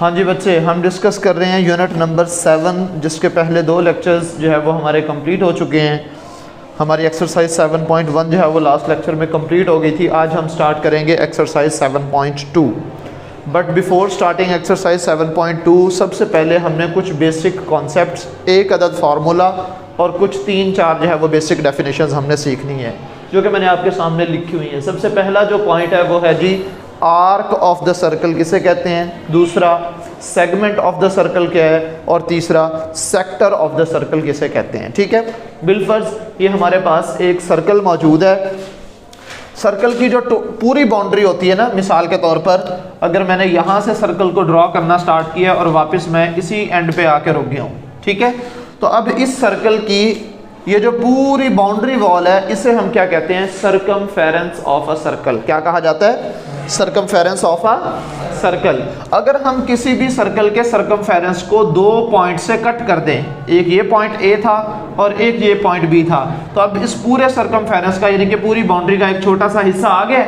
हाँ जी बच्चे, हम डिस्कस कर रहे हैं यूनिट नंबर 7, जिसके पहले 2 लेक्चर्स जो है वो हमारे कंप्लीट हो चुके हैं। हमारी एक्सरसाइज 7.1 जो है वो लास्ट लेक्चर में कंप्लीट हो गई थी। आज हम स्टार्ट करेंगे exercise 7.2। But before starting exercise 7.2 सबसे पहले हमने कुछ बेसिक कॉन्सेप्ट्स, एक अदद फार्मूला और कुछ 3-4 जो है वो बेसिक डेफिनेशंस हमने सीखनी है, जो कि मैंने आपके सामने लिखी हुई है। सबसे पहला जो पॉइंट है वो है जी आर्क ऑफ द सर्कल किसे कहते हैं, दूसरा सेगमेंट ऑफ द सर्कल क्या है, और तीसरा सेक्टर ऑफ द सर्कल किसे कहते हैं। ठीक है, बिलफर्ज ये हमारे पास एक सर्कल मौजूद है। सर्कल की जो पूरी बाउंड्री होती है ना, मिसाल के तौर पर अगर मैंने यहाँ से सर्कल को ड्रॉ करना स्टार्ट किया और वापस मैं इसी एंड पे आके रुक गया हूँ, ठीक है, तो अब इस सर्कल की ये जो पूरी बाउंड्री वॉल है, इसे हम क्या कहते हैं, सर्कमफेरेंस ऑफ अ सर्कल। क्या कहा जाता है, सर्कमफेरेंस ऑफ अ सर्कल। अगर हम किसी भी सर्कल के सर्कमफेरेंस को 2 पॉइंट से कट कर दें, एक ये पॉइंट ए था और एक ये पॉइंट बी था, तो अब इस पूरे सर्कमफेरेंस का यानी कि पूरी बाउंड्री का एक छोटा सा हिस्सा आ गया।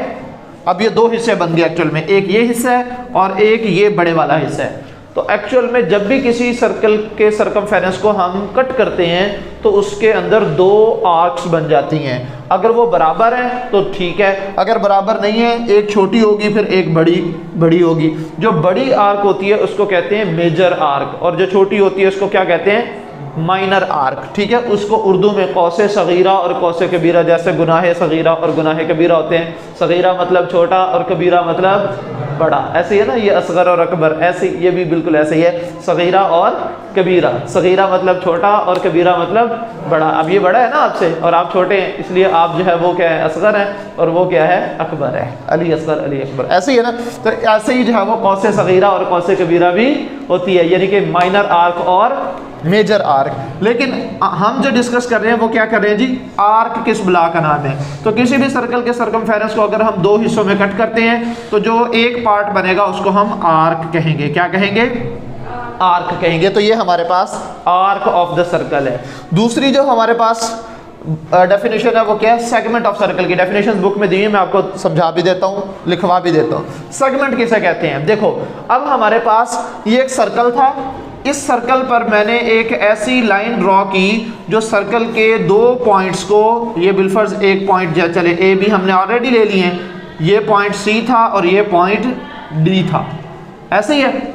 अब ये 2 हिस्से बन गए एक्चुअल में, एक ये हिस्सा है और एक ये बड़े वाला हिस्सा है। तो एक्चुअल में जब भी किसी सर्कल के सर्कमफेरेंस को हम कट करते हैं तो उसके अंदर 2 आर्क्स बन जाती हैं। अगर वो बराबर है तो ठीक है, अगर बराबर नहीं है, एक छोटी होगी फिर एक बड़ी होगी। जो बड़ी आर्क होती है उसको कहते हैं मेजर आर्क, और जो छोटी होती है उसको क्या कहते हैं, माइनर आर्क। ठीक है, उसको उर्दू में कौसे सगीरा और कौसे कबीरा, जैसे गुनाह सगीरा और गुनाह कबीरा होते हैं। सगीरा मतलब छोटा और कबीरा मतलब बड़ा, ऐसे ही है ना, ये असगर और अकबर, ऐसे ये भी बिल्कुल ऐसे ही है, सगीरा और कबीरा। सगीरा मतलब छोटा और कबीरा मतलब बड़ा। अब ये बड़ा है ना आपसे और आप छोटे हैं, इसलिए आप जो है वो क्या है, असगर है, और वो क्या है, अकबर है। अली असगर अली अकबर, ऐसे ही है ना। तो ऐसे ही जो है वो कौसे सगीरा और कौसे कबीरा भी होती है, यानी कि माइनर आर्क और मेजर आर्क। लेकिन हम जो डिस्कस कर रहे हैं वो क्या कर रहे हैं जी, आर्क किस ब्लॉक का नाम है। तो किसी भी सर्कल के सर्कमफेरेंस को अगर हम 2 हिस्सों में कट करते हैं तो जो एक पार्ट बनेगा उसको हम आर्क कहेंगे। क्या कहेंगे, आर्क कहेंगे। तो ये हमारे पास आर्क ऑफ द सर्कल है। दूसरी जो हमारे पास डेफिनेशन है वो क्या है, सेगमेंट ऑफ सर्कल की डेफिनेशन बुक में दी है, मैं आपको समझा भी देता हूँ, लिखवा भी देता हूँ। सेगमेंट किसे कहते हैं, देखो अब हमारे पास ये एक सर्कल था, इस सर्कल पर मैंने एक ऐसी लाइन ड्रॉ की जो सर्कल के 2 पॉइंट्स को, ये बिलफर्ज एक पॉइंट चले ए बी हमने ऑलरेडी ले लिए हैं, ये पॉइंट सी था और ये पॉइंट डी था, ऐसे ही है।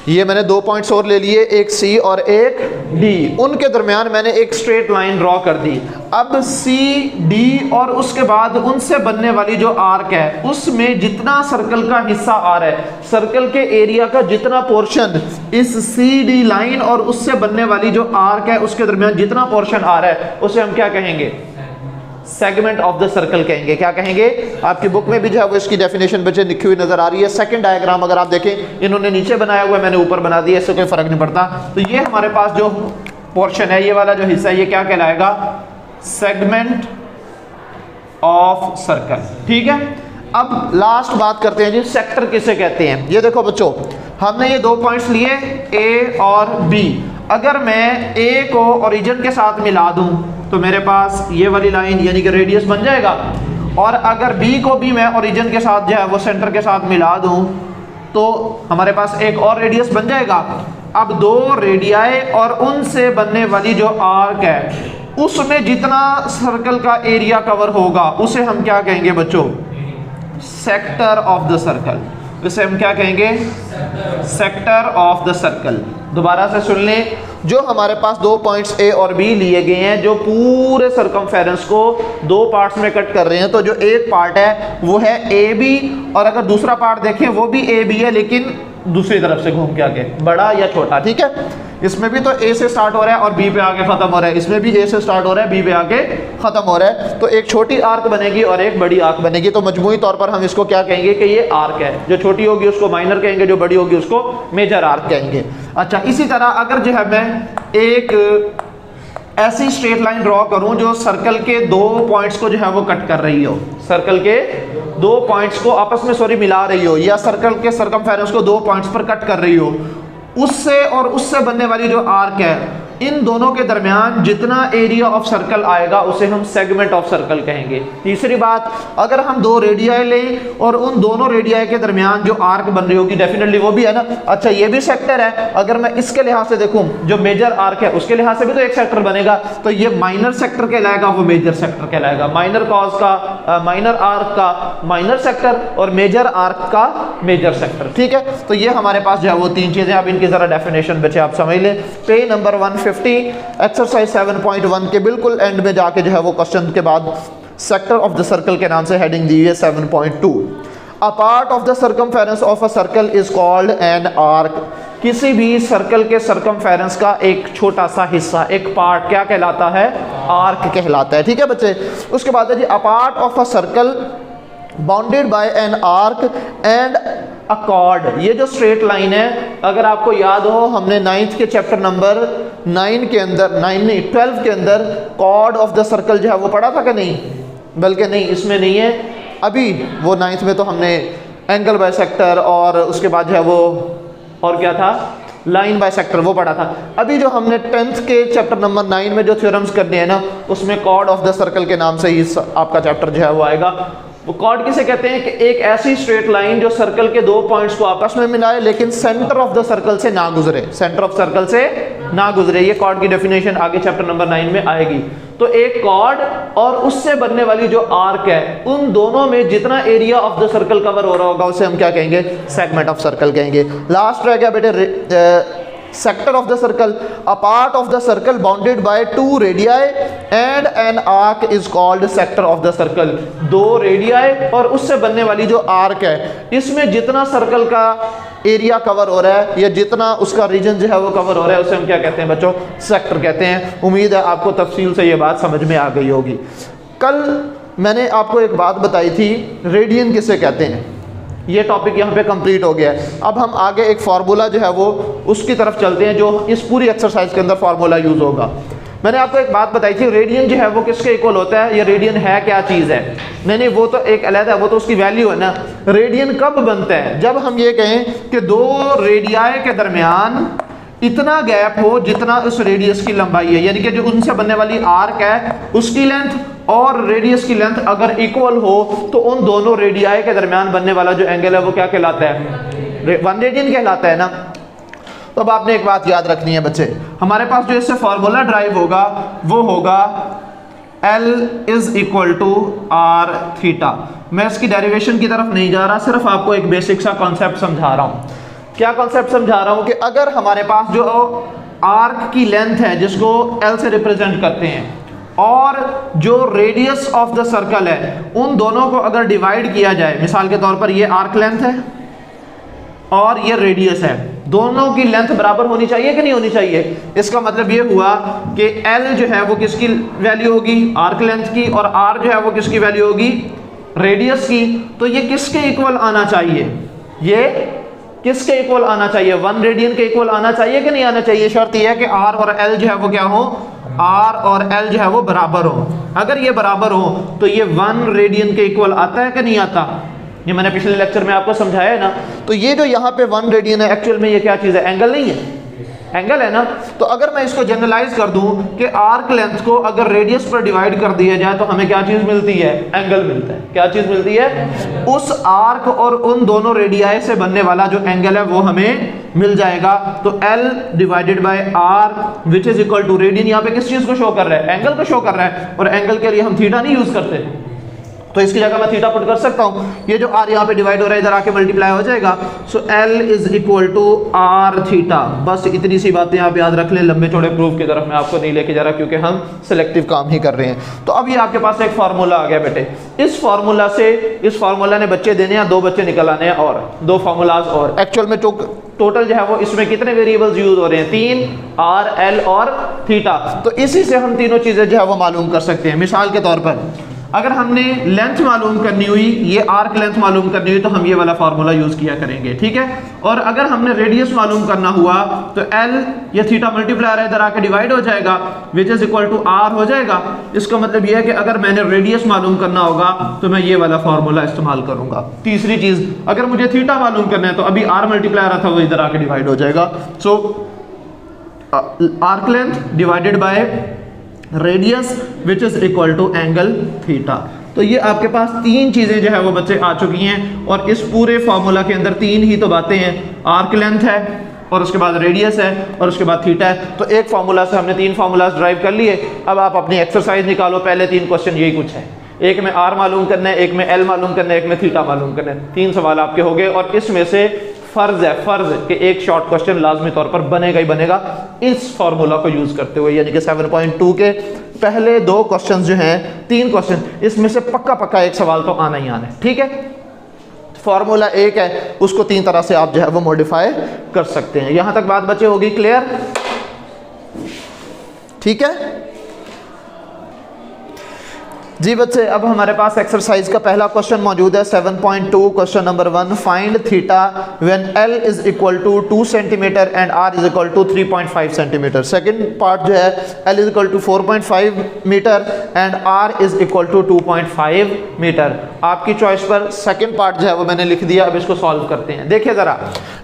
ये मैंने 2 पॉइंट्स और ले लिए, एक सी और एक डी, उनके दरमियान मैंने एक स्ट्रेट लाइन ड्रॉ कर दी। अब सी डी और उसके बाद उनसे बनने वाली जो आर्क है, उसमें जितना सर्कल का हिस्सा आ रहा है, सर्कल के एरिया का जितना पोर्शन इस सी डी लाइन और उससे बनने वाली जो आर्क है उसके दरमियान जितना पोर्शन आ रहा है, उसे हम क्या कहेंगे, सेगमेंट ऑफ द सर्कल कहेंगे। क्या कहेंगे, आपकी बुक में भी जो है वो इसकी डेफिनेशन बच्चे लिखी हुई नजर आ रही है। सेकंड डायग्राम अगर आप देखें, इन्होंने नीचे बनाया हुआ है, मैंने ऊपर बना दिया, इससे कोई फर्क नहीं पड़ता। तो ये हमारे पास जो पोर्शन है, ये वाला जो हिस्सा है, ये क्या कहलाएगा, सेगमेंट ऑफ सर्कल। ठीक है, अब लास्ट बात करते हैं जी, सेक्टर किसे कहते हैं। ये देखो बच्चों, हमने ये 2 पॉइंट्स लिए ए और बी। अगर मैं ए को ओरिजिन के साथ मिला दूं तो मेरे पास ये वाली लाइन यानी कि रेडियस बन जाएगा, और अगर बी को भी मैं ओरिजिन के साथ जो है वो सेंटर के साथ मिला दूं तो हमारे पास एक और रेडियस बन जाएगा। अब 2 रेडियाई और उनसे बनने वाली जो आर्क है, उसमें जितना सर्कल का एरिया कवर होगा उसे हम क्या कहेंगे बच्चों, सेक्टर ऑफ द सर्कल। इसे हम क्या कहेंगे, सेक्टर ऑफ द सर्कल। दोबारा से सुन लें, जो हमारे पास 2 पॉइंट्स ए और बी लिए गए हैं, जो पूरे सर्कमफेरेंस को 2 पार्ट्स में कट कर रहे हैं, तो जो एक पार्ट है वो है ए बी, और अगर दूसरा पार्ट देखें वो भी ए बी है, लेकिन दूसरी तरफ से घूम के आगे, बड़ा या छोटा। ठीक है, इसमें भी तो ए से स्टार्ट हो रहा है और बी पे आगे खत्म हो रहा है, इसमें भी ए से स्टार्ट हो रहा है, बी पे आगे खत्म हो रहा है। तो एक छोटी आर्क बनेगी और एक बड़ी आर्क बनेगी। तो मजमूई तौर पर हम इसको क्या कहेंगे कि ये आर्क है। जो छोटी होगी उसको माइनर कहेंगे, जो बड़ी होगी उसको मेजर आर्क कहेंगे। अच्छा, इसी तरह अगर जो है मैं एक ऐसी स्ट्रेट लाइन ड्रॉ करूं जो सर्कल के 2 पॉइंट्स को जो है वो कट कर रही हो, सर्कल के 2 पॉइंट्स को आपस में मिला रही हो, या सर्कल के सर्कमफेरेंस को 2 पॉइंट्स पर कट कर रही हो, उससे और उससे बनने वाली जो आर्क है इन दोनों के दरमियान जितना एरिया ऑफ सर्कल आएगा उसे हम सेगमेंट ऑफ सर्कल कहेंगे। तीसरी बात, अगर हम दो रेडियाई लें और उन दोनों रेडियाई के दरमियान जो आर्क बन रही होगी, डेफिनेटली वो भी है ना, अच्छा ये भी सेक्टर है, अगर मैं इसके लिहाज से देखूं जो मेजर आर्क है उसके लिहाज से भी तो एक सेक्टर बनेगा, तो ये माइनर सेक्टर कहलाएगा, वो मेजर सेक्टर कहलाएगा। माइनर कॉज का माइनर आर्क का माइनर सेक्टर और मेजर आर्क का मेजर सेक्टर, ठीक है। तो ये हमारे पास जो है वो तीन चीजें, अब इनकी जरा डेफिनेशन बच्चे आप समझ लें। पेज नंबर 150 एक्सरसाइज 7.1 के बिल्कुल एंड में जाके जो है वो क्वेश्चन के बाद सेक्टर ऑफ द सर्कल के नाम से हेडिंग दी है 7.2। अ part of the circumference of a circle is called an arc. किसी भी सर्कल के सर्कमफेरेंस का एक छोटा सा हिस्सा, एक पार्ट क्या कहलाता है? आर्क कहलाता है, ठीक है बच्चे। उसके बाद है जी, a part of a circle bounded by an arc and a chord. ये जो स्ट्रेट लाइन है, अगर आपको याद हो, हमने 9th के चैप्टर नंबर 9 के अंदर, 9 नहीं 12 के अंदर कॉर्ड ऑफ द सर्कल जो है वो पढ़ा था कि नहीं? बल्कि नहीं, इसमें नहीं है अभी, वो 9th में तो हमने एंगल बाइसेक्टर और उसके बाद जो है वो और क्या था, लाइन बाइसेक्टर, वो पढ़ा था। अभी जो हमने 10th के चैप्टर नंबर 9 में जो थ्योरम्स करने हैं ना, उसमें कॉर्ड ऑफ द सर्कल के नाम से ही आपका चैप्टर जो है वो आएगा। वो कॉर्ड किसे कहते हैं? कि एक ऐसी स्ट्रेट लाइन जो सर्कल के दो पॉइंट्स को आपस में मिलाए लेकिन सेंटर ऑफ द सर्कल से ना गुजरे, सेंटर ऑफ सर्कल से ना गुजरे। ये कॉर्ड की डेफिनेशन आगे चैप्टर नंबर 9 में आएगी। तो एक कॉर्ड और उससे बनने वाली जो आर्क है, उन दोनों में जितना area of the circle cover हो रहा होगा उसे हम क्या कहेंगे? सेगमेंट ऑफ सर्कल कहेंगे। लास्ट रह गया बेटे sector of the circle. A part of the circle bounded bye 2 radii and an arc is called sector of the circle. 2 radii और उससे बनने वाली जो आर्क है, इसमें जितना सर्कल का एरिया कवर हो रहा है या जितना उसका रीजन जो है वो कवर हो रहा है, उसे हम क्या कहते हैं बच्चों? सेक्टर कहते हैं। उम्मीद है आपको तफसील से ये बात समझ में आ गई होगी। कल मैंने आपको एक बात बताई थी, रेडियन किसे कहते हैं। ये टॉपिक यहाँ पे कंप्लीट हो गया है। अब हम आगे एक फार्मूला जो है वो उसकी तरफ चलते हैं, जो इस पूरी एक्सरसाइज के अंदर फार्मूला यूज होगा। मैंने आपको एक बात बताई थी, रेडियन जो है वो किसके इक्वल होता है? ये रेडियन है क्या चीज़ है? नहीं, वो तो एक अलग है, वो तो उसकी वैल्यू है ना। रेडियन कब बनता है? जब हम ये कहें कि 2 रेडियाई के दरमियान इतना गैप हो जितना उस रेडियस की लंबाई है, यानी कि जो उनसे बनने वाली आर्क है उसकी लेंथ और रेडियस की लेंथ अगर इक्वल हो तो उन दोनों रेडियाई के दरमियान बनने वाला जो एंगल है वो क्या कहलाता है? 1 रेडियन कहलाता है ना। तो अब आपने एक बात याद रखनी है बच्चे, हमारे पास जो इससे फॉर्मूला ड्राइव होगा वो होगा L is equal to R theta. मैं इसकी डेरिवेशन की तरफ नहीं जा रहा, सिर्फ आपको एक बेसिक सा कॉन्सेप्ट समझा रहा हूँ। क्या कॉन्सेप्ट समझा रहा हूँ? कि अगर हमारे पास जो आर्क की लेंथ है जिसको L से रिप्रेजेंट करते हैं और जो रेडियस ऑफ द सर्कल है, उन दोनों को अगर डिवाइड किया जाए, मिसाल के तौर पर ये आर्क लेंथ है और ये रेडियस है, दोनों की लेंथ बराबर होनी चाहिए कि नहीं होनी चाहिए? इसका मतलब ये हुआ कि L जो है वो किसकी वैल्यू होगी? आर्क लेंथ की, और R जो है वो किसकी वैल्यू होगी? रेडियस की। तो ये किसके इक्वल आना चाहिए? ये किसके इक्वल आना चाहिए? 1 रेडियन के इक्वल आना चाहिए कि नहीं आना चाहिए? शर्त यह है कि R और L जो है वो क्या हो? R और L जो है वो बराबर हो। अगर ये बराबर हो तो ये 1 रेडियन के इक्वल आता है कि नहीं आता? ये मैंने पिछले लेक्चर में आपको समझाया है ना। तो ये जो यहाँ पे 1 रेडियन है, एक्चुअल में ये क्या चीज़ है? एंगल नहीं है, एंगल है ना। तो अगर मैं इसको जनरलाइज कर दूं कि आर्क लेंथ को अगर रेडियस पर डिवाइड कर दिया जाए तो हमें क्या चीज़ मिलती है? एंगल मिलता है। क्या चीज़ मिलती है? उस आर्क और उन दोनों रेडियाई से बनने वाला जो एंगल है वो हमें मिल जाएगा। तो L divided by R which is equal to radian, यहाँ पे किस चीज़ को शो कर रहा है? एंगल को शो कर रहा है, और एंगल के लिए हम थीटा नहीं यूज़ करते, तो इसकी जगह मैं थीटा पुट कर सकता हूँ। ये जो R यहाँ पे डिवाइड हो रहा है इधर आके मल्टीप्लाई हो जाएगा। So L is equal to R theta. बस इतनी सी बातें आप याद रख लें, लंबे चौड़े प्रूफ की तरफ मैं आपको नहीं लेके जा रहा क्योंकि हम सिलेक्टिव काम ही कर रहे हैं। तो अब ये आपके पास एक फार्मूला आ गया बेटे। इस फार्मूला से, इस फार्मूला ने बच्चे देने हैं, 2 बच्चे निकल आने हैं और 2 फार्मूलाज और। एक्चुअल में टोटल जो है वो इसमें कितने वेरिएबल्स यूज हो रहे हैं? 3, R, L और थीटा। तो इसी से हम तीनों चीजें जो है वो मालूम कर सकते हैं। मिसाल के तौर पर अगर हमने लेंथ मालूम करनी हुई, ये आर्क लेंथ मालूम करनी हुई, तो हम ये वाला फार्मूला यूज किया करेंगे, ठीक है। और अगर हमने रेडियस मालूम करना हुआ तो L ये थीटा मल्टीप्लायर है, इधर आके डिवाइड हो जाएगा, which is equal to R हो जाएगा। इसका मतलब ये है कि अगर मैंने रेडियस मालूम करना होगा तो मैं ये वाला फार्मूला इस्तेमाल करूंगा। तीसरी चीज, अगर मुझे थीटा मालूम करना है तो अभी R मल्टीप्लायर था वो इधर आके डिवाइड हो जाएगा। So arc length divided by radius which is equal to angle theta. तो ये आपके पास तीन चीजें जो है वो बच्चे आ चुकी हैं और इस पूरे फॉर्मूला के अंदर तीन ही तो बातें हैं, आर्क लेंथ है और उसके बाद रेडियस है और उसके बाद थीटा है। तो एक फार्मूला से हमने तीन फार्मूलाज ड्राइव कर लिए। अब आप अपनी एक्सरसाइज निकालो, पहले तीन क्वेश्चन यही कुछ है, एक में आर मालूम करना है, एक में एल मालूम करना है, एक में थीटा मालूम करना है। तीन सवाल आपके हो गए और इसमें से फर्ज कि एक शॉर्ट क्वेश्चन लाजमी तौर पर बनेगा ही बनेगा इस फॉर्मूला को यूज करते हुए, यानी कि 7.2 के पहले दो क्वेश्चन जो हैं, तीन क्वेश्चन, इसमें से पक्का एक सवाल तो आना ही आना है। ठीक है, फॉर्मूला एक है, उसको तीन तरह से आप जो है वो मॉडिफाई कर सकते हैं। यहां तक बात बच्चे होगी क्लियर? ठीक है जी बच्चे, अब हमारे पास एक्सरसाइज का पहला क्वेश्चन मौजूद है 7.2 question number 1, find theta when L is equal to 2 centimetre and R is equal to 3.5 centimetre. Second part जो है L is equal to 4.5 metre and R is equal to 2.5 metre. आपकी choice पर second part जो है वो मैंने लिख दिया। अब इसको सॉल्व करते हैं। देखिए जरा,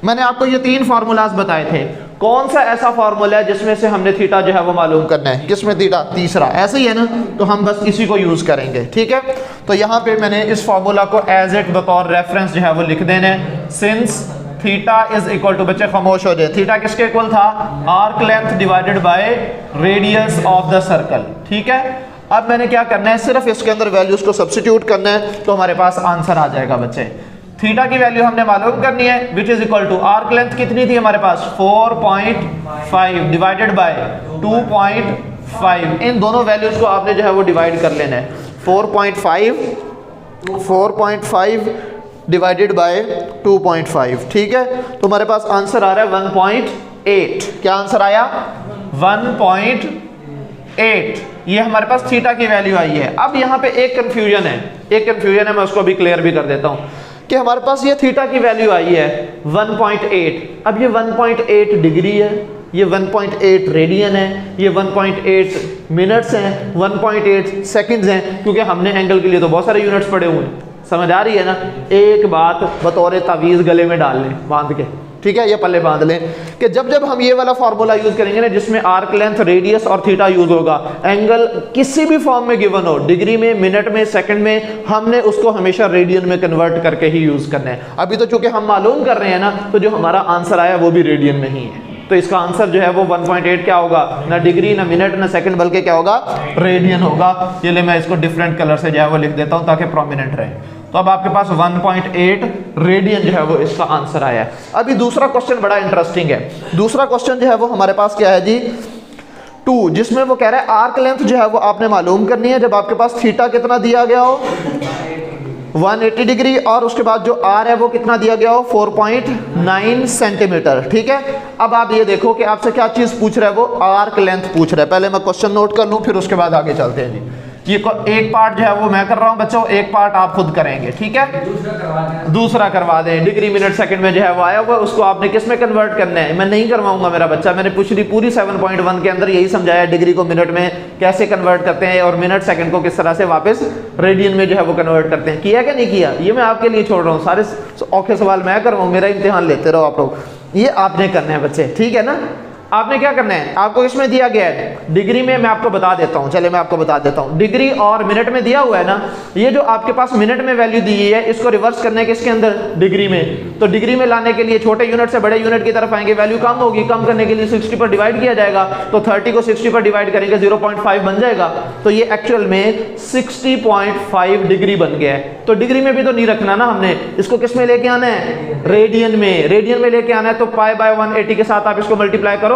मैंने आपको ये तीन फार्मूलाज बताए थे, कौन सा ऐसा फार्मूला है जिसमें से हमने थीटा जो है वो मालूम करना है? किसमें थीटा? तीसरा। ऐसे ही है ना, तो हम बस इसी को यूज करेंगे। ठीक है, तो यहाँ पे मैंने इस फार्मूला को एज इट बतौर रेफरेंस जो है वो लिख देना है। Since theta is equal to, बच्चे खामोश हो जाए, थीटा किसके इक्वल था? Arc length divided by radius of the circle. ठीक है, अब मैंने क्या करना है, सिर्फ इसके अंदर वैल्यूज को सब्स्टिट्यूट करना है तो हमारे पास आंसर आ जाएगा। बच्चे थीटा की वैल्यू हमने मालूम करनी है, which is equal to arc length कितनी थी हमारे पास? 4.5 डिवाइडेड बाय 2.5। इन दोनों वैल्यूज को आपने जो है वो डिवाइड कर लेना है। 4.5 डिवाइडेड बाय 2.5। ठीक है, तो हमारे पास आंसर आ रहा है 1.8। क्या आंसर आया? 1.8। ये हमारे पास थीटा की वैल्यू आई है। अब यहाँ पे एक कंफ्यूजन है, मैं उसको भी क्लियर भी कर देता हूँ कि हमारे पास ये थीटा की वैल्यू आई है 1.8। अब ये 1.8 डिग्री है, ये 1.8 रेडियन है, ये 1.8 मिनट्स हैं, 1.8 सेकंड्स हैं, क्योंकि हमने एंगल के लिए तो बहुत सारे यूनिट्स पढ़े हुए हैं। समझ आ रही है ना? एक बात बतौर तावीज़ गले में डाल लें बांध के, ठीक है, ये पल्ले बांध लें कि जब जब हम ये वाला फार्मूला यूज करेंगे ना, जिसमें आर्क लेंथ, रेडियस और थीटा यूज होगा, एंगल किसी भी फॉर्म में गिवन हो, डिग्री में, मिनट में, सेकंड में, हमने उसको हमेशा रेडियन में कन्वर्ट करके ही यूज करना है। अभी तो चूंकि हम मालूम कर रहे हैं ना, तो जो हमारा आंसर आया वो भी रेडियन में ही है। तो इसका आंसर जो है वो 1.8 क्या होगा? ना डिग्री, ना मिनट, ना सेकंड, बल्कि क्या होगा? रेडियन होगा। ये ले मैं इसको डिफरेंट कलर से जो है वो लिख देता हूं ताकि प्रोमिनेंट रहे। तो अब आपके पास 1.8 रेडियन जो है वो इसका आंसर आया है। अभी दूसरा क्वेश्चन बड़ा इंटरेस्टिंग है। दूसरा क्वेश्चन जो है वो हमारे पास क्या है जी? 2, जिसमें वो कह रहा है आर्क लेंथ जो है वो आपने मालूम करनी है जब आपके पास थीटा कितना दिया गया हो? 180 डिग्री, और उसके बाद जो आर है वो कितना दिया गया हो? 4.9 सेंटीमीटर। ठीक है, अब आप ये देखो कि आपसे क्या चीज पूछ रहा है, वो आर्क लेंथ पूछ रहा है। पहले मैं क्वेश्चन नोट कर लूं, फिर उसके बाद आगे चलते हैं जी। ये एक पार्ट जो है वो मैं कर रहा हूं बच्चों, एक पार्ट आप खुद करेंगे। ठीक है, दूसरा करवा दें। डिग्री, मिनट, सेकंड में जो है वो आया हुआ, उसको आपने किस में कन्वर्ट करना है? मैं नहीं करवाऊंगा मेरा बच्चा, मैंने पिछली पूरी 7.1 के अंदर यही समझाया, डिग्री को मिनट में कैसे कन्वर्ट करते हैं और मिनट सेकंड को किस तरह से वापस रेडियन में जो है वो कन्वर्ट करते हैं। किया क्या नहीं किया, ये मैं आपके लिए छोड़ रहा हूँ। सारे औखे सवाल मैं करवाऊँ, मेरा इम्तिहान लेते रहो आप लोग। ये आपने करना है बच्चे, ठीक है ना? आपने क्या करना है, आपको इसमें दिया गया है डिग्री में, मैं आपको बता देता हूं, चले मैं आपको बता देता हूं। डिग्री और मिनट में दिया हुआ है ना, ये जो आपके पास मिनट में वैल्यू दी है, इसको रिवर्स करने के इसके अंदर डिग्री में, तो डिग्री में लाने के लिए छोटे यूनिट से बड़े यूनिट की तरफ आएंगे, वैल्यू कम होगी, कम करने के लिए 60 पर डिवाइड किया जाएगा, तो 30 को 60 पर डिवाइड करेंगे 0.5 बन जाएगा, तो ये एक्चुअल में 60.5 डिग्री बन गया है। तो डिग्री में भी तो नहीं रखना ना हमने, इसको किस में लेके आना है? रेडियन में। रेडियन में लेके आना है तो पाई बाय 180 के साथ आप इसको मल्टीप्लाई करोगे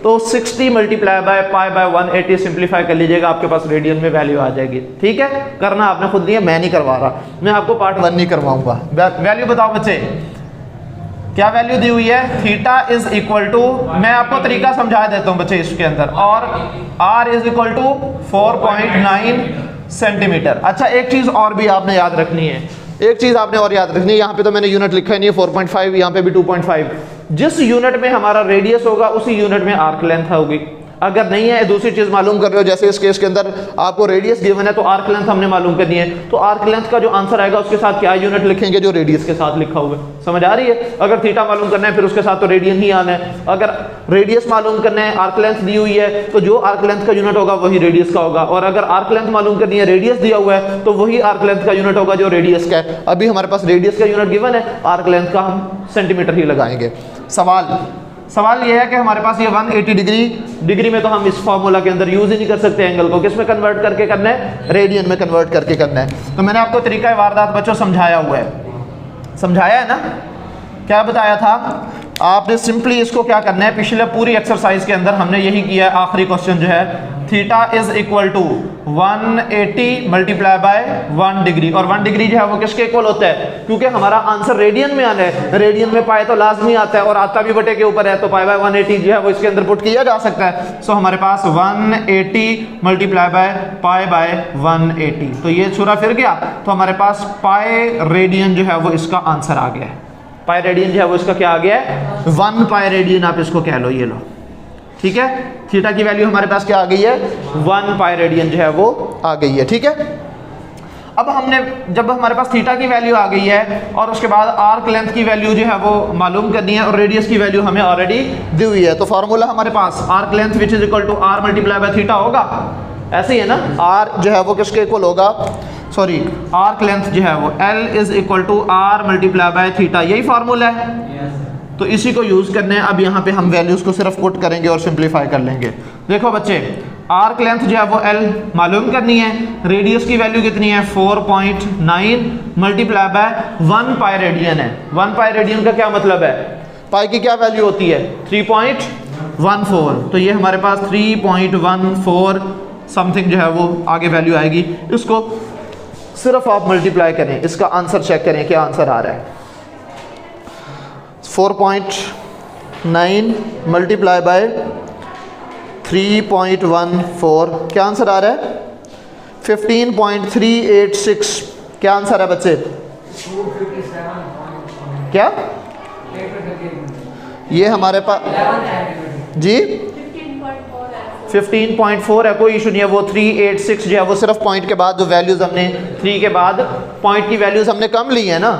तो 60 multiply by pi by 180 simplify कर लीजिएगा, आपके पास रेडियन में वैल्यू आ जाएगी। ठीक है, करना आपने खुद नहीं है, मैं नहीं करवा रहा, मैं आपको पार्ट 1 नहीं करवाऊंगा। वैल्यू बताओ बच्चे, क्या वैल्यू दी हुई है? थीटा इज इक्वल टू, मैं आपको तरीका समझा देता हूं बच्चे इसके अंदर, और R is equal to 4.9 centimetre. अच्छा, एक चीज और भी आपने याद रखनी है, एक चीज आपने और याद रखनी है, यहाँ पे तो मैंने यूनिट लिखा ही नहीं है 4.5, यहाँ पे भी 2.5। जिस यूनिट में हमारा रेडियस होगा उसी यूनिट में आर्क लेंथ होगी। अगर नहीं है, दूसरी चीज मालूम कर रहे हो, जैसे इस केस के अंदर आपको रेडियस गिवन है तो आर्क लेंथ हमने मालूम करनी है, तो आर्क लेंथ का जो आंसर आएगा उसके साथ क्या यूनिट लिखेंगे? जो रेडियस के साथ लिखा हुआ है। समझ आ रही है? अगर थीटा मालूम करना है फिर उसके साथ तो रेडियन ही आना है, अगर रेडियस मालूम करना है, आर्क लेंथ दी हुई है, तो जो आर्क लेंथ का यूनिट होगा वही रेडियस का होगा, और अगर आर्क लेंथ मालूम करनी है, रेडियस दिया हुआ है, तो वही आर्क लेंथ का यूनिट होगा जो रेडियस का है। अभी हमारे पास रेडियस का यूनिट गिवन है, आर्क लेंथ का हम सेंटीमीटर ही लगाएंगे। सवाल यह है कि हमारे पास ये 180 डिग्री में तो हम इस फॉर्मूला के अंदर यूज ही नहीं कर सकते एंगल को, किस में कन्वर्ट करके करना है, रेडियन में कन्वर्ट करके करना है। तो मैंने आपको तरीका वारदात बच्चों समझाया हुआ है, समझाया है ना, क्या बताया था आपने, सिंपली इसको क्या करना है, पिछले पूरी एक्सरसाइज के अंदर हमने यही किया है। आखिरी क्वेश्चन जो है theta is equal to 180 multiply by 1 degree, और 1 डिग्री जो है वो किसके इक्वल होता है, क्योंकि हमारा आंसर रेडियन में आना है, रेडियन में पाए तो लाजमी आता है और आता भी बटे के ऊपर है, तो पाई बाय 180 जो है वो इसके अंदर पुट किया जा सकता है। सो हमारे पास 180 मल्टीप्लाई बाय पाई बाय 180, तो ये छुरा फिर गया, तो हमारे पास पाई रेडियन जो है वो इसका आंसर आ गया है। पाई रेडियन जो है वो इसका क्या आ गया है, 1 पाई रेडियन आप इसको कह लो, ये लो, ठीक है। थीटा की वैल्यू हमारे पास क्या आ गई है, 1 पाई रेडियन जो है वो आ गई है, ठीक है। अब हमने जब हमारे पास थीटा की वैल्यू आ गई है और उसके बाद आर्क लेंथ की वैल्यू जो है वो मालूम करनी है और रेडियस की वैल्यू हमें ऑलरेडी दी हुई है, तो फार्मूला हमारे पास arc length which is equal to are multiply by theta होगा, ऐसे ही है ना। आर जो है वो किसके इक्वल होगा, सॉरी आर्क लेंथ जो है वो L is equal to are multiply by theta, यही फार्मूला है। तो इसी को यूज करने हैं। अब यहाँ पे हम वैल्यूज को सिर्फ पुट करेंगे और सिंप्लीफाई कर लेंगे। देखो बच्चे, आर्क लेंथ जो है वो L मालूम करनी है, रेडियस की वैल्यू कितनी है 4.9 मल्टीप्लाई बाय 1 पाई रेडियन है। 1 पाई रेडियन का क्या मतलब है, पाई की क्या वैल्यू होती है 3.14, तो ये हमारे पास 3.14 समथिंग जो है वो आगे वैल्यू आएगी। इसको सिर्फ आप मल्टीप्लाई करें, इसका आंसर चेक करें क्या आंसर आ रहा है। 4.9 मल्टीप्लाई बाय 3.14 क्या आंसर आ रहा है, 15.386। क्या आंसर है बच्चे, क्या ये हमारे पास जी 15.4 है, कोई इशू नहीं है। वो 386 जो है वो सिर्फ पॉइंट के बाद जो वैल्यूज हमने 3 के बाद पॉइंट की वैल्यूज हमने कम ली है ना,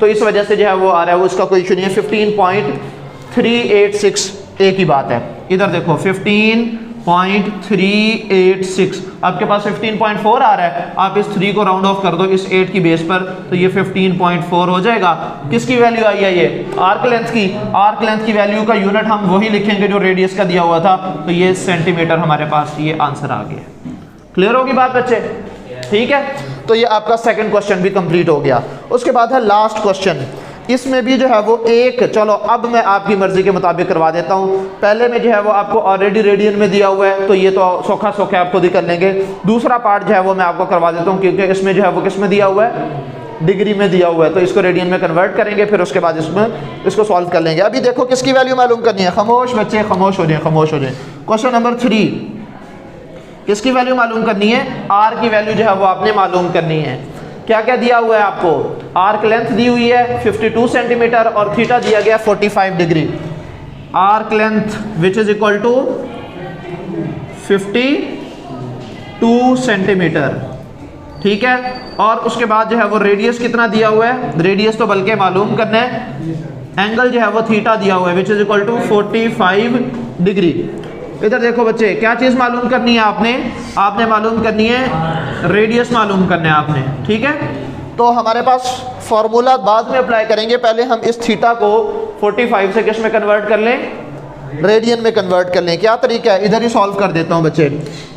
तो इस वजह से जो है वो आ रहा है, वो उसका कोई इशू नहीं है। 15.386 एक ही बात है। इधर देखो 15.386, आपके पास 15.4 आ रहा है, आप इस 3 को राउंड ऑफ कर दो इस 8 की बेस पर, तो ये 15.4 हो जाएगा। किसकी वैल्यू आई है, ये आर्क लेंथ की। आर्क लेंथ की वैल्यू का यूनिट हम वही लिखेंगे जो रेडियस का दिया हुआ था, तो ये सेंटीमीटर हमारे पास ये आंसर आ गया। क्लियर होगी बात बच्चे, ठीक है। तो ये आपका सेकंड क्वेश्चन भी कंप्लीट हो गया। उसके बाद है लास्ट क्वेश्चन, इसमें भी जो है वो एक, चलो अब मैं आपकी मर्जी के मुताबिक करवा देता हूँ। पहले में जो है वो आपको ऑलरेडी रेडियन में दिया हुआ है, तो ये तो सोखा सोखा आप खुद ही कर लेंगे। दूसरा पार्ट जो है वो मैं आपको करवा देता हूँ, क्योंकि इसमें जो है वो किस में दिया हुआ है, डिग्री में दिया हुआ है, तो इसको रेडियन में कन्वर्ट करेंगे, फिर उसके बाद इसको सॉल्व कर लेंगे। अभी देखो किसकी वैल्यू मालूम करनी है, खामोश बच्चे, खामोश हो जाए, खामोश हो जाए। क्वेश्चन नंबर 3, किसकी वैल्यू मालूम करनी है, आर की वैल्यू जो है वो आपने मालूम करनी है। क्या क्या दिया हुआ है आपको, आर्क लेंथ दी हुई है 52 सेंटीमीटर और थीटा दिया गया 45 degree. Arc length which is equal to 52 centimetre, ठीक है। और उसके बाद जो है वो रेडियस कितना दिया हुआ है, रेडियस तो बल्कि मालूम करना है, एंगल जो है वो थीटा दिया हुआ है which is equal to 45 degree. इधर देखो बच्चे, क्या चीज़ मालूम करनी है आपने मालूम करनी है रेडियस मालूम करना है आपने, ठीक है। तो हमारे पास फॉर्मूला बाद में अप्लाई करेंगे, पहले हम इस थीटा को 45 से किस में कन्वर्ट कर लें, रेडियन में कन्वर्ट कर लें। क्या तरीका है, इधर ही सॉल्व कर देता हूं बच्चे।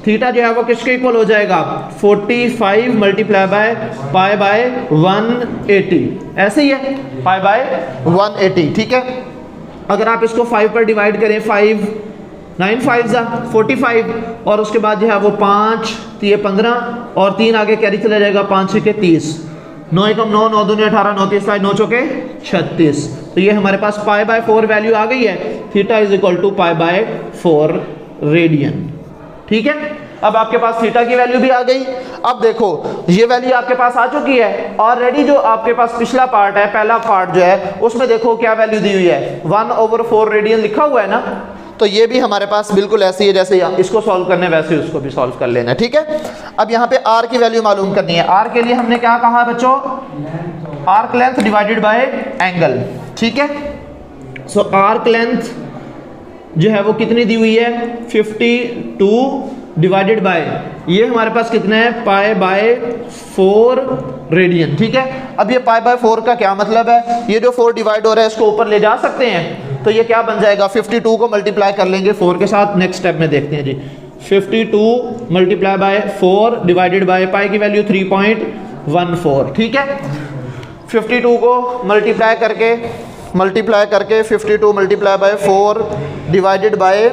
थीटा जो है वो किसके इक्वल हो जाएगा, 45 मल्टीप्लाई बाय पाई बाय 180, ऐसे ही है, पाई बाय 180, ठीक है। अगर आप इसको 5 पर डिवाइड करें, 5 9 5 45, और उसके बाद जो है वो 5 तो ये 15 और 3 आगे कैरी चला जाएगा, 5 6 30, 9 एकम 9, 9 दूनी 18, 9 3 9 चौके 36। तो ये हमारे पास पाई बाय 4 वैल्यू आ गई है। Theta is equal to pi by 4 radian, ठीक है। अब आपके पास थीटा की वैल्यू भी आ गई। अब देखो ये वैल्यू आपके पास आ चुकी है ऑलरेडी। जो आपके पास पिछला पार्ट है, पहला पार्ट जो है, उसमें देखो क्या वैल्यू दी हुई है, 1/4 रेडियन लिखा हुआ है ना, तो ये भी हमारे पास बिल्कुल ऐसी है जैसे इसको सॉल्व करने वैसे उसको भी सॉल्व कर लेना, ठीक है। अब यहाँ पे आर की वैल्यू मालूम करनी है। आर के लिए हमने क्या कहा बच्चों, arc length divided bye angle, ठीक है। सो आर्क लेंथ जो है वो कितनी दी हुई है 52 डिवाइडेड बाय ये हमारे पास कितना है पाई बाय 4 रेडियन। ठीक है, अब ये पाई बाय 4 का क्या मतलब है, ये जो 4 डिवाइड हो रहा है इसको ऊपर ले जा सकते हैं, तो ये क्या बन जाएगा 52 को मल्टीप्लाई कर लेंगे 4 के साथ। नेक्स्ट स्टेप में देखते हैं जी, 52 multiply by 4 divided by pi की वैल्यू 3.14। ठीक है, 52 को मल्टीप्लाई करके 52 मल्टीप्लाई बाय 4 डिवाइडेड बाय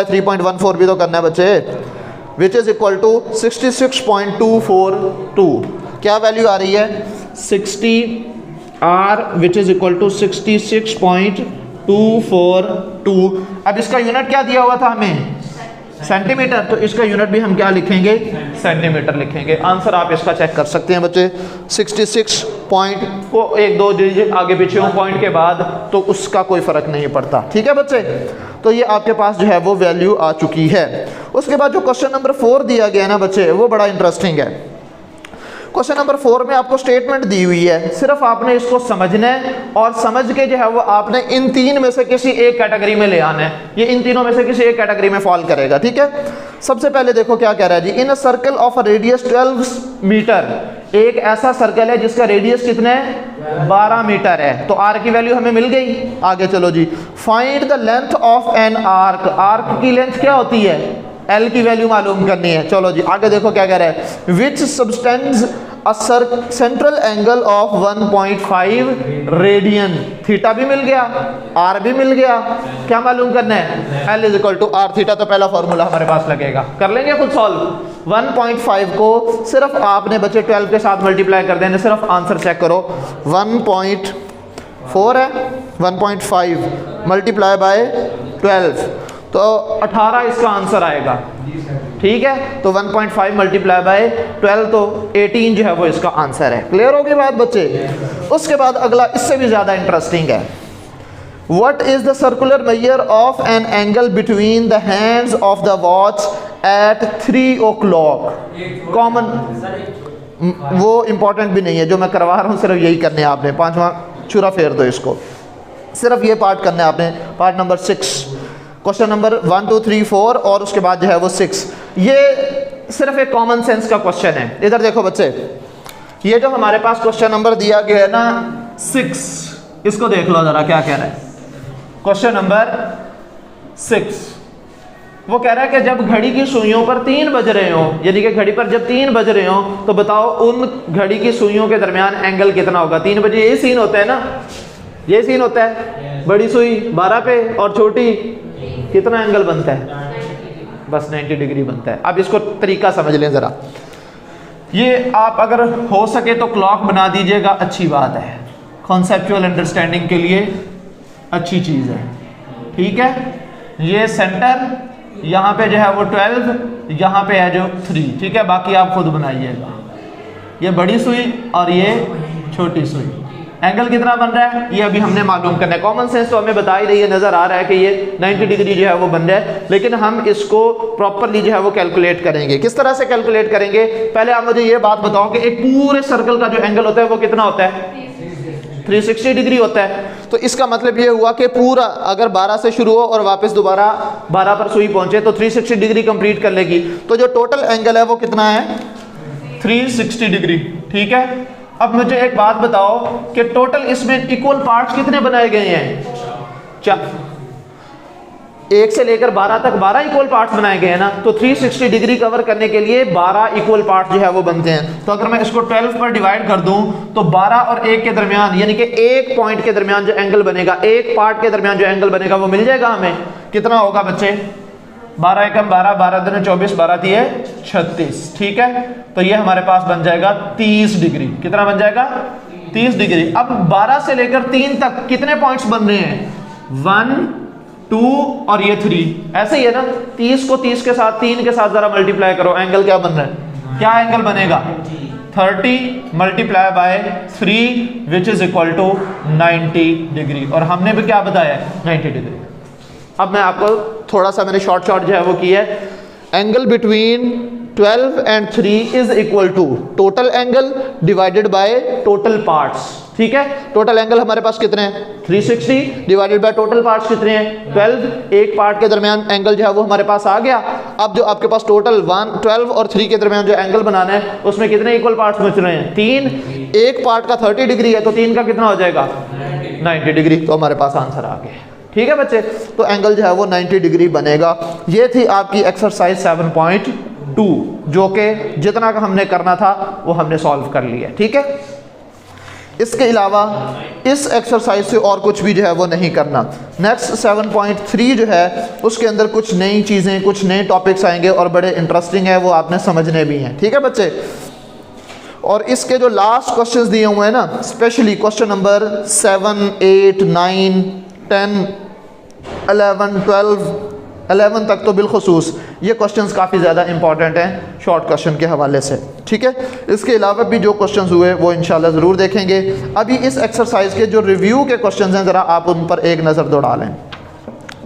3.14 भी तो करना है बच्चे, विच इज इक्वल टू 66.242। क्या वैल्यू आ रही है 60R which is equal to 66.242। अब इसका यूनिट क्या दिया हुआ था हमें सेंटीमीटर, तो इसका यूनिट भी हम क्या लिखेंगे सेंटीमीटर लिखेंगे। आंसर आप इसका चेक कर सकते हैं बच्चे, 66 पॉइंट को 1-2 डिजिट आगे पीछे हो पॉइंट के बाद तो उसका कोई फर्क नहीं पड़ता। ठीक है बच्चे, तो ये आपके पास जो है वो वैल्यू आ चुकी है। उसके बाद जो क्वेश्चन नंबर 4 दिया गया है ना बच्चे, वो बड़ा इंटरेस्टिंग है। क्वेश्चन नंबर 4 में आपको स्टेटमेंट दी हुई है, सिर्फ आपने इसको समझना है और समझ के जो है वो आपने इन 3 में से किसी एक कैटेगरी में ले आना है। ये इन तीनों में से किसी एक कैटेगरी में फॉल करेगा। ठीक है, सबसे पहले देखो क्या कह रहा है जी, in a circle of a radius 12 metre, एक ऐसा सर्कल है जिसका रेडियस कितना है 12 मीटर है, तो आर की वैल्यू हमें मिल गई। आगे चलो जी, find the length of an arc, arc की लेंथ क्या होती है एल की वैल्यू मालूम करनी है। चलो जी आगे देखो क्या कह रहा है, which substance a central angle of 1.5 radian, theta भी मिल गया आर भी मिल गया, क्या मालूम करना है L is equal to R theta, तो पहला फॉर्मूला हमारे पास लगेगा, कर लेंगे खुद सॉल्व। 1.5 को सिर्फ आपने बच्चे 12 के साथ मल्टीप्लाई कर देने, सिर्फ आंसर चेक करो 1.4 है, 1.5 मल्टीप्लाई बाय 12 तो 18 इसका आंसर आएगा। ठीक है, तो 1.5 मल्टीप्लाई बाय 12 तो 18 जो है वो इसका आंसर है। क्लियर होगी बात बच्चे। उसके बाद अगला इससे भी ज़्यादा इंटरेस्टिंग है, what is the circular measure of an angle between the hands of the watch at 3 o'clock। Common, वो इंपॉर्टेंट भी नहीं है जो मैं करवा रहा हूँ, सिर्फ यही करने हैं आपने, 5वां छुरा फेर दो इसको, सिर्फ ये पार्ट करना है आपने, पार्ट नंबर 6, क्वेश्चन नंबर 1 2 3 4 और उसके बाद जो है वो 6। ये सिर्फ एक कॉमन सेंस का क्वेश्चन है। इधर देखो बच्चे, ये जो हमारे पास क्वेश्चन नंबर दिया गया है ना 6, इसको देख लो जरा क्या कह रहा है। क्वेश्चन नंबर 6 वो कह रहा है कि जब घड़ी की सुइयों पर 3 बज रहे हो, यानी कि घड़ी पर जब 3 बज रहे हो तो बताओ उन घड़ी की सुइयों के दरमियान एंगल कितना होगा। 3 बजे यही सीन होता है ना, ये सीन होता है, बड़ी सुई 12 पे और छोटी कितना एंगल बनता है, बस 90 डिग्री बनता है। अब इसको तरीका समझ लें ज़रा, ये आप अगर हो सके तो क्लॉक बना दीजिएगा, अच्छी बात है, कॉन्सेप्चुअल अंडरस्टैंडिंग के लिए अच्छी चीज़ है। ठीक है, ये सेंटर यहाँ पे जो है वो 12, यहाँ पे है जो 3। ठीक है, बाकी आप खुद बनाइएगा, ये बड़ी सुई और ये छोटी सुई, एंगल कितना बन रहा है ये अभी हमने मालूम करना है। कॉमन सेंस तो हमें बता ही रही है, नजर आ रहा है कि ये 90 डिग्री जो है वो बन रहा है, लेकिन हम इसको प्रॉपरली जो है वो कैलकुलेट करेंगे। किस तरह से कैलकुलेट करेंगे, पहले आप मुझे ये बात बताओ कि एक पूरे सर्कल का जो एंगल होता है वो कितना होता है 360 डिग्री होता है। तो इसका मतलब ये हुआ कि पूरा अगर 12 से शुरू हो और वापस दोबारा 12 पर सुई पहुंचे तो 360 डिग्री कंप्लीट कर लेगी। तो जो टोटल एंगल है वो कितना है 360 डिग्री। ठीक है, अब मुझे एक बात बताओ कि टोटल इसमें इक्वल पार्ट्स कितने बनाए गए हैं, 1 से लेकर 12 तक 12 इक्वल पार्ट्स बनाए गए हैं ना, तो 360 डिग्री कवर करने के लिए 12 इक्वल पार्ट्स जो है वो बनते हैं। तो अगर मैं इसको 12 पर डिवाइड कर दूं तो 12 और 1 के दरमियान, यानी कि एक पॉइंट के दरमियान जो एंगल बनेगा, एक पार्ट के दरमियान जो एंगल बनेगा वो मिल जाएगा हमें। कितना होगा बच्चे 12 एकम 12, 12 दूनी 24, 12 तिये 36। ठीक है, तो ये हमारे पास बन जाएगा 30 डिग्री। कितना बन जाएगा 30 डिग्री। अब 12 से लेकर 3 तक कितने पॉइंट्स बन रहे हैं 1 2 और ये 3, ऐसे ही है ना। 30 को 30 के साथ 3 के साथ जरा मल्टीप्लाई करो, एंगल क्या बन रहा है, क्या एंगल बनेगा 30 multiply by 3 which is equal to 90 degree. और हमने भी क्या बताया 90 डिग्री। अब मैं आपको थोड़ा सा मैंने शॉर्ट जो है वो किया है, angle between 12 and 3 is equal to total angle divided by total parts. ठीक है, टोटल एंगल हमारे पास कितने हैं 360 डिवाइडेड बाय टोटल पार्ट्स कितने हैं 12। एक पार्ट के दरमियान एंगल जो है वो हमारे पास आ गया। अब जो आपके पास टोटल 12 और 3 के दरमियान जो एंगल बनाना है उसमें कितने इक्वल पार्ट्स बच रहे हैं 3। एक पार्ट का 30 डिग्री है तो 3 का कितना हो जाएगा 90 डिग्री। तो हमारे पास आंसर आ गया। ठीक है बच्चे, तो एंगल जो है वो 90 डिग्री बनेगा। ये थी आपकी एक्सरसाइज 7.2 जो कि जितना का हमने करना था वो हमने सॉल्व कर लिया। ठीक है, इसके अलावा इस एक्सरसाइज से और कुछ भी जो है वो नहीं करना। नेक्स्ट 7.3 जो है उसके अंदर कुछ नई चीज़ें कुछ नए टॉपिक्स आएंगे और बड़े इंटरेस्टिंग है, वो आपने समझने भी हैं। ठीक है बच्चे, और इसके जो लास्ट क्वेश्चंस दिए हुए हैं ना, स्पेशली क्वेश्चन नंबर 7, 8, 9, 10, 11, 12, 11 तक तो बिलखुसूस ये क्वेश्चंस काफ़ी ज़्यादा इंपॉर्टेंट हैं शॉर्ट क्वेश्चन के हवाले से। ठीक है, इसके अलावा भी जो क्वेश्चंस हुए वो इंशाल्लाह ज़रूर देखेंगे। अभी इस एक्सरसाइज के जो रिव्यू के क्वेश्चंस हैं ज़रा आप उन पर एक नज़र दौड़ा लें।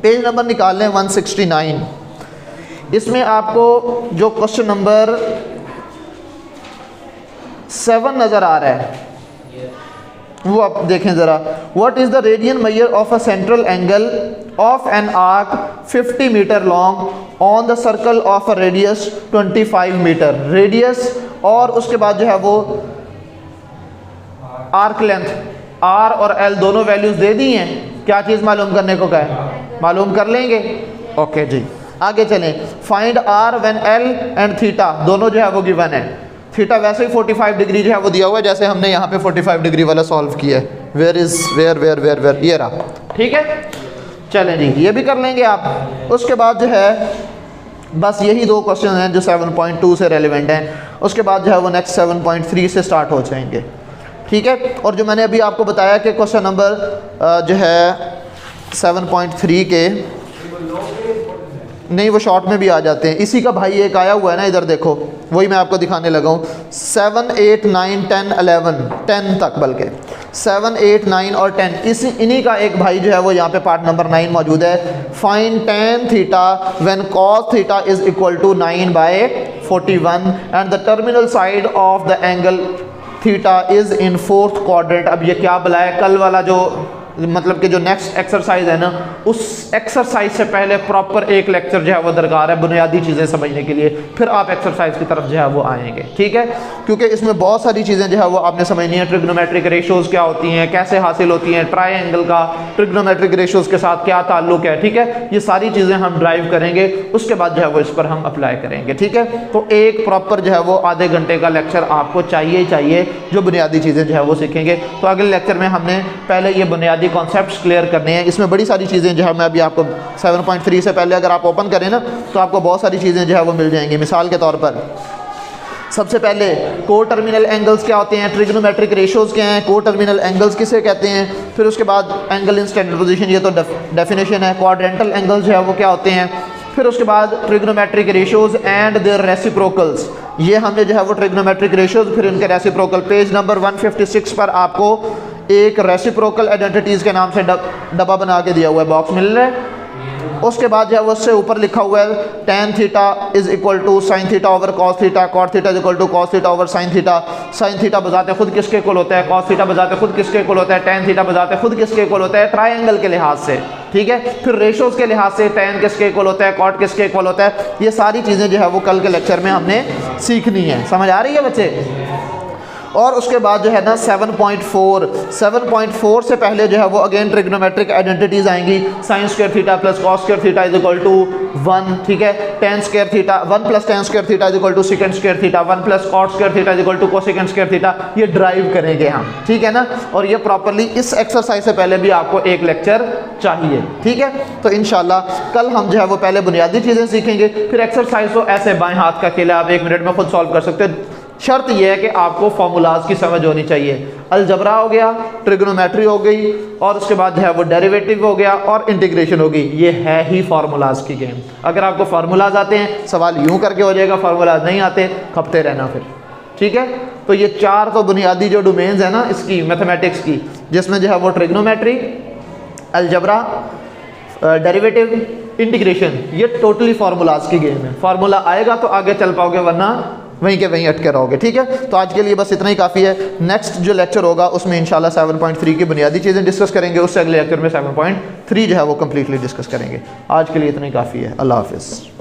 पेज नंबर निकाल लें 169। इसमें आपको जो क्वेश्चन नंबर 7 नज़र आ रहा है वो आप देखें ज़रा। What is the radian measure of a central angle of an arc 50 metre long on the circle of a radius 25 metre. Radius और उसके बाद जो है वो आर्क लेंथ आर और एल दोनों वैल्यूज़ दे दी हैं। क्या चीज़ मालूम करने को कहा है, मालूम कर लेंगे। ओके जी, आगे चलें। Find R when L and theta दोनों जो है वो गिवन है। थीटा वैसे ही 45 डिग्री जो है वो दिया हुआ है, जैसे हमने यहाँ पे 45 डिग्री वाला सॉल्व किया है। वेयर इज वेयर ये रहा। ठीक है, चलें जी, ये भी कर लेंगे आप। उसके बाद जो है बस यही दो क्वेश्चन हैं जो 7.2 से रेलिवेंट हैं। उसके बाद जो है वो नेक्स्ट 7.3 से स्टार्ट हो जाएंगे। ठीक है, और जो मैंने अभी आपको बताया कि क्वेश्चन नंबर जो है 7.3 के नहीं वो शॉर्ट में भी आ जाते हैं। इसी का भाई एक आया हुआ है ना, इधर देखो, वही मैं आपको दिखाने लगा हूँ। 7, 8, 9, 10, 11, 10 तक, बल्कि 7, 8, 9 और 10 इन्हीं का एक भाई जो है वो यहाँ पे पार्ट नंबर 9 मौजूद है। Find tan theta when cos theta is equal to 9/41 and the terminal side of the angle theta is in 4th quadrant. अब ये क्या बुलाया, कल वाला जो मतलब कि जो नेक्स्ट एक्सरसाइज है ना, उस एक्सरसाइज से पहले प्रॉपर एक लेक्चर जो है वो दरकार है बुनियादी चीज़ें समझने के लिए, फिर आप एक्सरसाइज की तरफ जो है वो आएंगे। ठीक है, क्योंकि इसमें बहुत सारी चीज़ें जो है वो आपने समझनी है। ट्रिग्नोमेट्रिक रेशोज़ क्या होती हैं, कैसे हासिल होती हैं, ट्रायंगल का ट्रिग्नोमेट्रिक रेशोज़ के साथ क्या ताल्लुक है। ठीक है, ये सारी चीज़ें हम ड्राइव करेंगे, उसके बाद जो है वो इस पर हम अप्लाई करेंगे। ठीक है, तो एक प्रॉपर जो है वो आधे घंटे का लेक्चर आपको चाहिए ही चाहिए, जो बुनियादी चीज़ें जो है वो सीखेंगे। तो अगले लेक्चर में हमने पहले ये बुनियादी कॉन्सेप्ट्स क्लियर करने हैं। इसमें बड़ी सारी चीज़ें जो है मैं अभी आपको 7.3 से पहले अगर आप ओपन करें ना तो आपको बहुत सारी चीज़ें जो है वो मिल जाएंगी। मिसाल के तौर पर सबसे पहले को टर्मिनल एंगल्स क्या होते हैं, ट्रिग्नोमेट्रिक रेशोज़ क्या हैं, को टर्मिनल एंगल्स किसे कहते हैं। फिर उसके बाद एंगल इन स्टैंडर्ड पोजीशन, ये तो डेफिनेशन है। क्वाड्रेंटल एंगल्स जो है वो क्या होते हैं। फिर उसके बाद trigonometric ratios and their reciprocals, ये हमने जो है वो ट्रिग्नोमेट्रिक रेशोज़ फिर इनके रेसिप्रोकल। पेज नंबर 156 पर आपको एक रेसिप्रोकल आइडेंटिटीज़ के नाम से डब्बा बना के दिया हुआ है, बॉक्स मिल रहा है। उसके बाद जो है वो उससे ऊपर लिखा हुआ है tan theta is equal to sine theta over cos theta, cot theta is equal to cos theta over sine theta. Sine theta बजाते खुद किसके इक्वल होता है, cos थीटा बजाते खुद किसके इक्वल होता है, tan थीटा बजाते खुद किसके इक्वल होता है, ट्रायंगल के लिहाज से। ठीक है, फिर रेशोज़ के लिहाज से tan किसके इक्वल होता है, cot किसके इक्वल होता है। ये सारी चीज़ें जो है वो कल के लेक्चर में हमने सीखनी है। समझ आ रही है बच्चे। और उसके बाद जो है ना 7.4 से पहले जो है वो अगेन ट्रिग्नोमेट्रिक आइडेंटिटीज़ आएंगी। Sine square theta plus cos square theta is equal to 1। ठीक है, tan square theta 1 plus tan square theta is equal to second square theta, 1 plus cot square theta is equal to cosecant square theta. ये drive करेंगे हम, ठीक है ना। और ये प्रॉपरली इस एक्सरसाइज से पहले भी आपको एक लेक्चर चाहिए। ठीक है, तो इंशाल्लाह कल हम जो है वो पहले बुनियादी चीज़ें सीखेंगे, फिर एक्सरसाइज को ऐसे बाएं हाथ का खेला आप 1 मिनट में खुद सॉल्व कर सकते हैं। शर्त यह है कि आपको फार्मूलाज की समझ होनी चाहिए। अलजबरा हो गया, ट्रिग्नोमेट्री हो गई, और उसके बाद जो है वो डेरिवेटिव हो गया और इंटीग्रेशन हो गई। ये है ही फार्मूलाज की गेम। अगर आपको फार्मूलाज आते हैं सवाल यूं करके हो जाएगा, फार्मूलाज नहीं आते खपते रहना फिर। ठीक है, तो ये 4 तो बुनियादी जो डोमेन्स है ना इसकी मैथमेटिक्स की, जिसमें जो है वो ट्रिग्नोमेट्री, अलजबरा, डेरिवेटिव, इंटीग्रेशन, ये टोटली फार्मूलाज की गेम है। फार्मूला आएगा तो आगे चल पाओगे, वरना वहीं के वहीं अटके रहोगे। ठीक है, तो आज के लिए बस इतना ही काफ़ी है। नेक्स्ट जो लेक्चर होगा उसमें इंशाल्लाह 7.3 की बुनियादी चीज़ें डिस्कस करेंगे, उससे अगले लेक्चर में 7.3 जो है वो कम्प्लीटली डिस्कस करेंगे। आज के लिए इतना ही काफ़ी है। अल्लाह हाफिज़।